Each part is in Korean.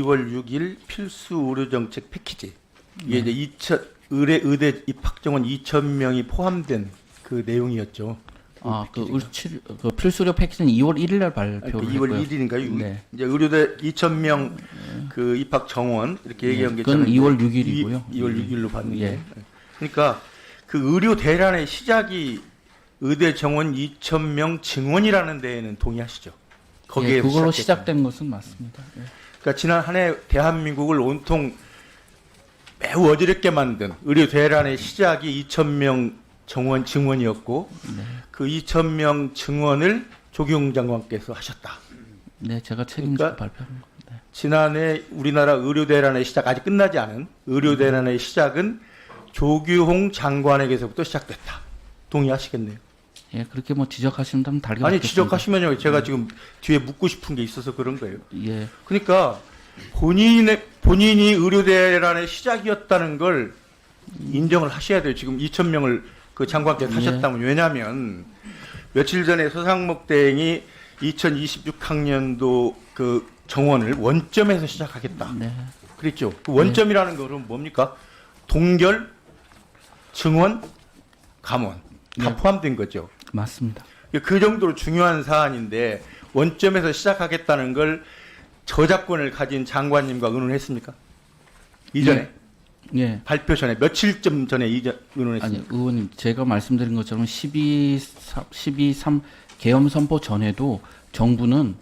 2월 6일 필수 의료 정책 패키지. 이게 이제 의대 입학 정원 2,000명이 포함된 그 내용이었죠. 그 필수료 패키지는 2월 1일 날 발표를 했고요. 2월 1일인가요? 네. 이제 의료대 2,000명 그 입학 정원 이렇게 얘기한 게 그건 2월 6일이고요. 2월 6일로 봤는데. 예. 그러니까 그 의료 대란의 시작이 의대 정원 2,000명 증원이라는 데에는 동의하시죠? 거기에 예, 그걸로 시작됐잖아요. 시작된 것은 맞습니다. 예. 그러니까 지난 한 해 대한민국을 온통 매우 어지럽게 만든 의료 대란의 시작이 2,000명 증원이었고 그 2,000명 증원을 조기용 장관께서 하셨다. 네, 제가 책임지고 그러니까 발표한 겁니다. 지난해 우리나라 의료 대란의 시작, 아직 끝나지 않은 의료 대란의 시작은 조규홍 장관에게서부터 시작됐다. 동의하시겠네요? 예, 그렇게 뭐 지적하신다면 달게 아니 받겠습니다. 지적하시면요, 제가 지금 뒤에 묻고 싶은 게 있어서 그런 거예요. 예, 그러니까 본인이 의료 대란의 시작이었다는 걸 인정을 하셔야 돼요. 지금 2,000명을 그 장관께서 하셨다면. 왜냐하면 며칠 전에 서상목 대행이 2026학년도 그 정원을 원점에서 시작하겠다. 네, 그랬죠. 그 원점이라는 거는 뭡니까? 동결, 증원, 감원 다 네. 포함된 거죠. 맞습니다. 그 정도로 중요한 사안인데 원점에서 시작하겠다는 걸 저작권을 가진 장관님과 의논했습니까? 이전에 예. 발표 전에 며칠쯤 전에 의논했습니까? 아니, 의원님, 제가 말씀드린 것처럼 12.3 계엄 선포 전에도 정부는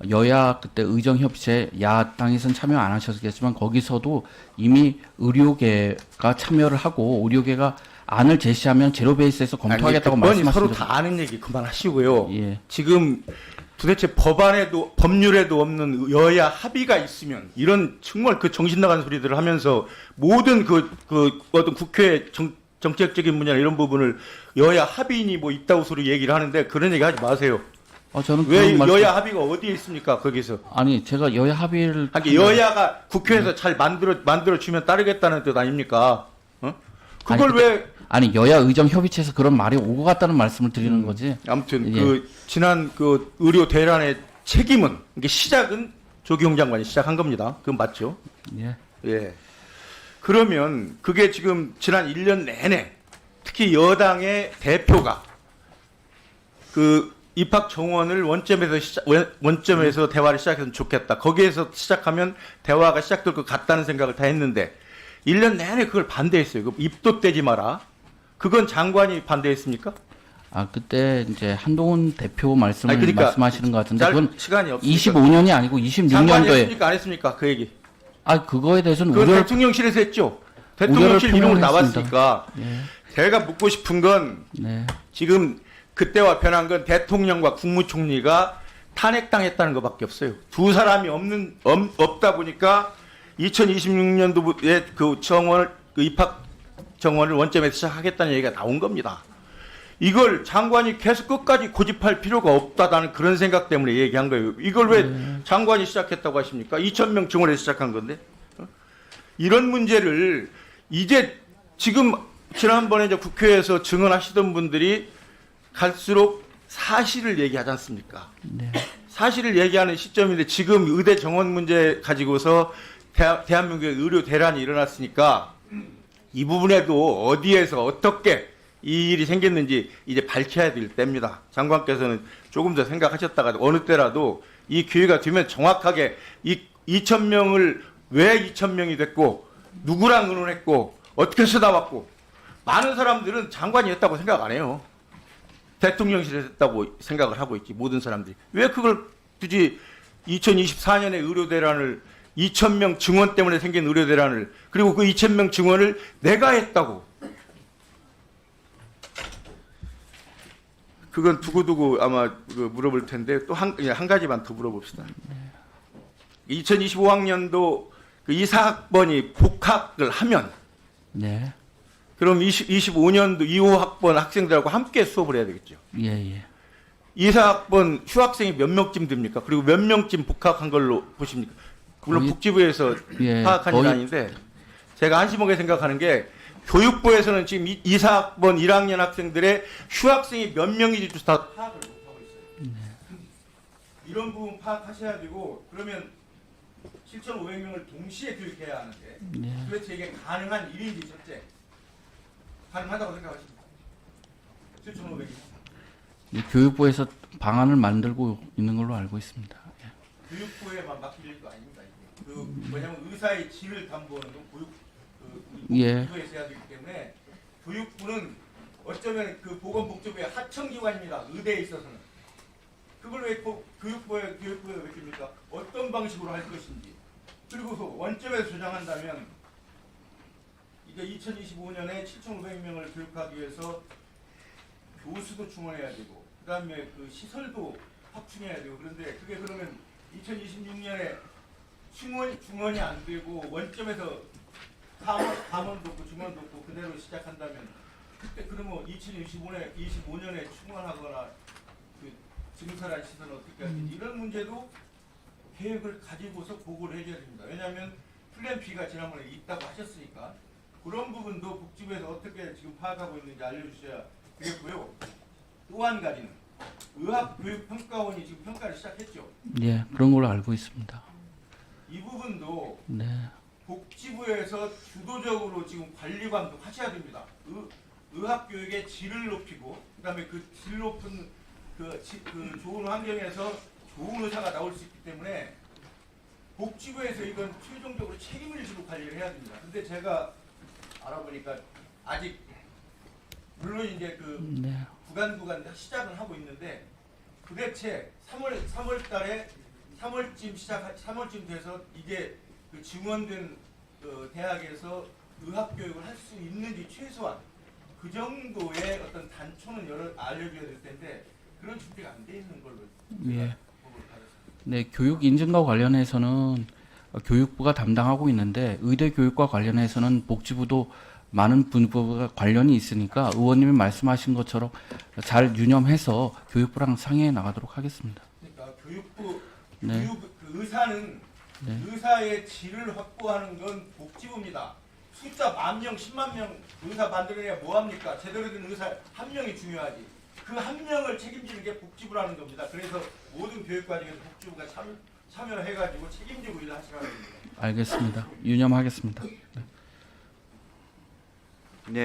여야 그때 의정협의체 야당에서는 참여 안 하셨겠지만 거기서도 이미 의료계가 참여를 하고 의료계가 안을 제시하면 제로 베이스에서 검토하겠다고 말씀하신 서로 적이 다 아는 얘기 그만하시고요. 예. 지금 도대체 법률에도 없는 여야 합의가 있으면 이런 정말 그 정신 나간 소리들을 하면서 모든 그 어떤 국회 정책적인 문제나 이런 부분을 여야 합의인이 뭐 있다고 소리 얘기를 하는데 그런 얘기 하지 마세요. 저는 왜 그런 여야 합의가 어디에 있습니까? 거기서. 아니, 제가 여야 합의를 하긴 여야가 국회에서 잘 만들어 주면 따르겠다는 뜻 아닙니까? 어? 그걸 왜 아니, 여야 의정 협의체에서 그런 말이 오고 갔다는 말씀을 드리는 거지. 아무튼 예. 그 지난 그 의료 대란의 책임은 이게 시작은 조기용 장관이 시작한 겁니다. 그건 맞죠? 예. 예. 그러면 그게 지금 지난 1년 내내 특히 여당의 대표가 그 입학 정원을 원점에서 대화를 시작했으면 좋겠다. 거기에서 시작하면 대화가 시작될 것 같다는 생각을 다 했는데 1년 내내 그걸 반대했어요. 그 입도 떼지 마라. 그건 장관이 반대했습니까? 그때 이제 한동훈 대표 말씀을 그러니까 말씀하시는 것 같은데 그건 시간이 없으니까. 25년이 아니고 장관이 26년도에 했습니까? 안 했습니까? 그 얘기. 그거에 대해서는 그 우려를 대통령실에서 했죠. 대통령실 이름으로 나왔으니까. 예. 제가 묻고 싶은 건 네. 지금 그때와 변한 건 대통령과 국무총리가 탄핵당했다는 것밖에 없어요. 두 사람이 없다 보니까 2026년도에 그 입학 정원을 원점에서 시작하겠다는 얘기가 나온 겁니다. 이걸 장관이 계속 끝까지 고집할 필요가 없다는 그런 생각 때문에 얘기한 거예요. 이걸 왜 장관이 시작했다고 하십니까? 2,000명 증원에서 시작한 건데. 이런 문제를 이제 지금 지난번에 이제 국회에서 증언하시던 분들이 갈수록 사실을 얘기하지 않습니까? 네. 사실을 얘기하는 시점인데 지금 의대 정원 문제 가지고서 대한민국의 의료 대란이 일어났으니까 이 부분에도 어디에서 어떻게 이 일이 생겼는지 이제 밝혀야 될 때입니다. 장관께서는 조금 더 생각하셨다가 어느 때라도 이 기회가 되면 정확하게 이 2,000명을 왜 2,000명이 됐고 누구랑 의논했고 어떻게 써나왔고 많은 사람들은 장관이 했다고 생각 안 해요. 대통령실에서 했다고 생각을 하고 있지 모든 사람들이. 왜 그걸 굳이 2024년에 의료대란을 2,000명 증원 때문에 생긴 의료대란을 그리고 그 2,000명 증원을 내가 했다고. 그건 두고두고 아마 물어볼 텐데 또 한 가지만 더 물어봅시다. 2025학년도 그 이사학번이 복학을 하면 네. 그럼 25년도 2호학번 학생들하고 함께 수업을 해야 되겠죠. 예. 이사학번 휴학생이 몇 명쯤 됩니까? 그리고 몇 명쯤 복학한 걸로 보십니까? 물론 거의- 북지부에서 파악한 일 아닌데 제가 한심하게 생각하는 게 교육부에서는 지금 이사학번 1학년 학생들의 휴학생이 몇 명인지 다 파악을 못하고 있어요. 이런 부분 파악하셔야 되고 그러면 7,500명을 동시에 교육해야 하는데 네. 도대체 이게 가능한 일인지 첫째 가능하다고 생각하십니까? 7,500명. 이 교육부에서 방안을 만들고 있는 걸로 알고 있습니다. 예. 교육부에만 맡길 일도 아닙니다. 이게. 그 뭐냐면 의사의 질을 담보하는 건 예. 교육부에서 해야 되기 때문에 교육부는 어쩌면 그 보건복지부의 하청기관입니다. 의대에 있어서는. 그걸 왜 교육부에 맡깁니까? 어떤 방식으로 할 것인지. 그리고서 원점에서 조장한다면 이제 2025년에 7,500명을 교육하기 위해서 교수도 충원해야 되고 그다음에 그 시설도 확충해야 되고 그런데 그게 그러면 2026년에 중원이 안 되고 원점에서 4원도 없고 중원도 없고 그대로 시작한다면 그때 그러면 2025년에 충원하거나 그 증설한 시설은 어떻게 할지 이런 문제도 계획을 가지고서 보고를 해줘야 됩니다. 왜냐하면 플랜 B가 지난번에 있다고 하셨으니까 그런 부분도 복지부에서 어떻게 지금 파악하고 있는지 알려주셔야 되겠고요. 또 한 가지는 의학교육평가원이 지금 평가를 시작했죠. 예, 그런 걸로 알고 있습니다. 이 부분도 네. 복지부에서 주도적으로 지금 관리 감독하셔야 됩니다. 의학교육의 질을 높이고 그다음에 그 질 높은 그 좋은 환경에서 좋은 의사가 나올 수 있기 때문에 복지부에서 이건 최종적으로 책임을 지고 관리를 해야 됩니다. 근데 제가 알아보니까 아직 물론 이제 그 네. 구간 시작은 하고 있는데 도대체 3월쯤 돼서 이게 그 증원된 그 대학에서 의학 교육을 할 수 있는지 최소한 그 정도의 어떤 단초는 알려줘야 될 텐데 그런 준비가 안 돼 있는 걸로 예. 네, 교육 인증과 관련해서는 교육부가 담당하고 있는데 의대 교육과 관련해서는 복지부도 많은 분부가 관련이 있으니까 의원님이 말씀하신 것처럼 잘 유념해서 교육부랑 상의해 나가도록 하겠습니다. 그러니까 교육부 네. 그 의사는 네. 의사의 질을 확보하는 건 복지부입니다. 숫자 10,000명, 10만 명 의사 만들어내야 뭐합니까? 제대로 된 의사 한 명이 중요하지. 그 한 명을 책임지는 게 복지부라는 겁니다. 그래서 모든 교육 과정에서 복지부가 참여해가지고 책임지고 일을 하시라는 겁니다. 알겠습니다. 유념하겠습니다. 네.